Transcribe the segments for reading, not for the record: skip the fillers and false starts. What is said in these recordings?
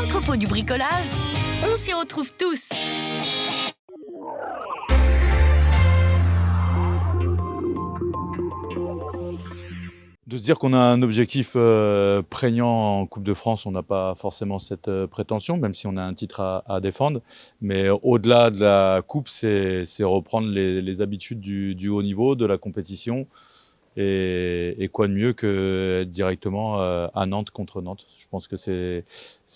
l'entrepôt du bricolage, on s'y retrouve tous. De se dire qu'on a un objectif prégnant en Coupe de France, on n'a pas forcément cette prétention, même si on a un titre à défendre. Mais au-delà de la Coupe, c'est reprendre les habitudes du haut niveau, de la compétition. Et quoi de mieux que directement à Nantes contre Nantes. Je pense que c'est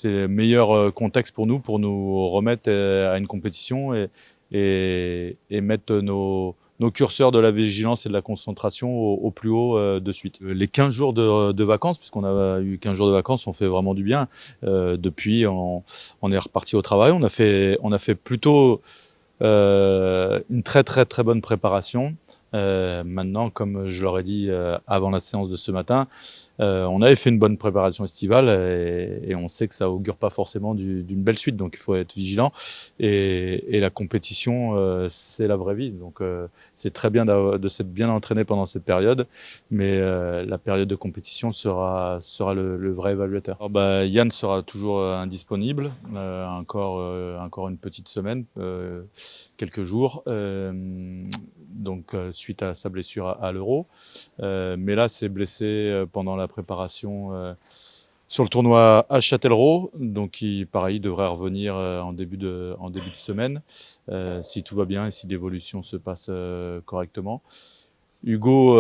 le meilleur contexte pour nous remettre à une compétition et mettre nos curseurs de la vigilance et de la concentration au plus haut de suite. Les 15 jours de vacances, puisqu'on a eu 15 jours de vacances, on fait vraiment du bien. Depuis, on est reparti au travail. On a fait plutôt une très très très bonne préparation. Maintenant, comme je l'aurais dit avant la séance de ce matin, on avait fait une bonne préparation estivale et on sait que ça augure pas forcément d'une belle suite, donc il faut être vigilant. Et la compétition, c'est la vraie vie, donc c'est très bien de s'être bien entraîné pendant cette période, mais la période de compétition sera le vrai évaluateur. Alors, Yann sera toujours indisponible, encore une petite semaine, quelques jours. Donc suite à sa blessure à l'Euro. Mais là, c'est blessé pendant la préparation sur le tournoi à Châtellerault. Donc qui, pareil, devrait revenir en début de semaine, si tout va bien et si l'évolution se passe correctement. Hugo,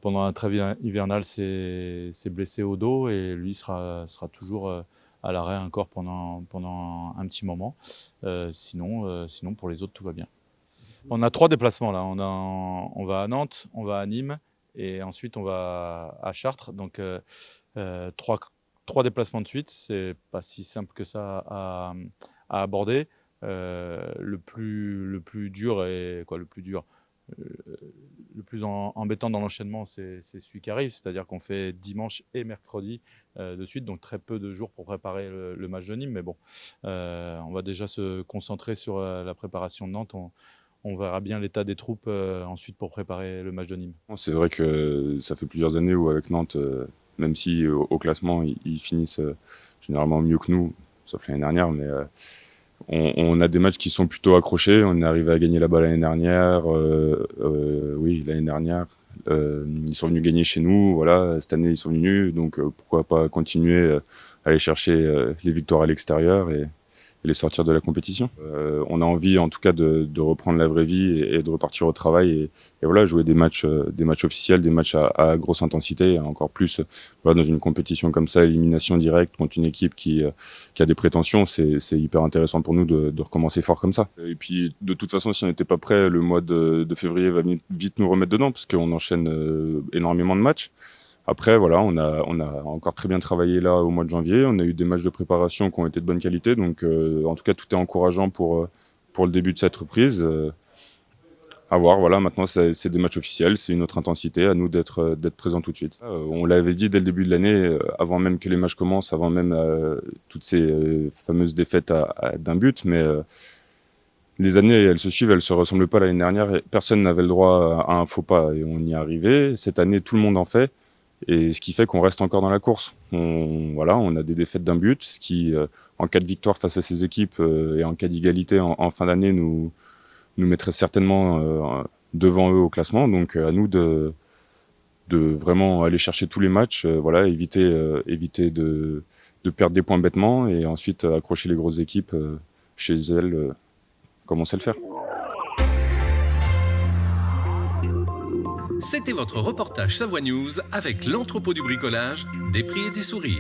pendant un trêve hivernal, s'est blessé au dos et lui sera toujours à l'arrêt encore pendant un petit moment. Sinon, pour les autres, tout va bien. On a 3 déplacements là. On va à Nantes, on va à Nîmes et ensuite on va à Chartres. Donc 3 déplacements de suite. C'est pas si simple que ça à aborder. Le plus dur et quoi, le plus dur. Le plus embêtant dans l'enchaînement, c'est celui qui arrive, c'est-à-dire qu'on fait dimanche et mercredi de suite, donc très peu de jours pour préparer le match de Nîmes. Mais bon, on va déjà se concentrer sur la préparation de Nantes. On verra bien l'état des troupes ensuite pour préparer le match de Nîmes. C'est vrai que ça fait plusieurs années où avec Nantes, même si au classement ils finissent généralement mieux que nous, sauf l'année dernière, mais on a des matchs qui sont plutôt accrochés. On est arrivé à gagner là-bas l'année dernière. Oui, l'année dernière. Ils sont venus gagner chez nous. Voilà, cette année ils sont venus, donc pourquoi pas continuer à aller chercher les victoires à l'extérieur et les sortir de la compétition. On a envie en tout cas de reprendre la vraie vie et de repartir au travail et voilà, jouer des matchs officiels, des matchs à grosse intensité, et encore plus voilà, dans une compétition comme ça, élimination directe contre une équipe qui a des prétentions, c'est hyper intéressant pour nous de recommencer fort comme ça. Et puis de toute façon, si on n'était pas prêt, le mois de février va vite nous remettre dedans parce qu'on enchaîne énormément de matchs. Après, voilà, on a encore très bien travaillé là au mois de janvier. On a eu des matchs de préparation qui ont été de bonne qualité. Donc, en tout cas, tout est encourageant pour le début de cette reprise. À voir, voilà, maintenant, c'est des matchs officiels, c'est une autre intensité. À nous d'être présents tout de suite. On l'avait dit dès le début de l'année, avant même que les matchs commencent, avant même toutes ces fameuses défaites d'un but. Mais les années, elles se suivent, elles se ressemblent pas. L'année dernière, personne n'avait le droit à un faux pas et on y est arrivé. Cette année, tout le monde en fait. Et ce qui fait qu'on reste encore dans la course. On a des défaites d'un but, ce qui, en cas de victoire face à ces équipes et en cas d'égalité en fin d'année, nous mettrait certainement devant eux au classement. Donc à nous de vraiment aller chercher tous les matchs, éviter de perdre des points bêtement et ensuite accrocher les grosses équipes chez elles, comme on sait le faire. C'était votre reportage Savoie News avec l'entrepôt du bricolage, des prix et des sourires.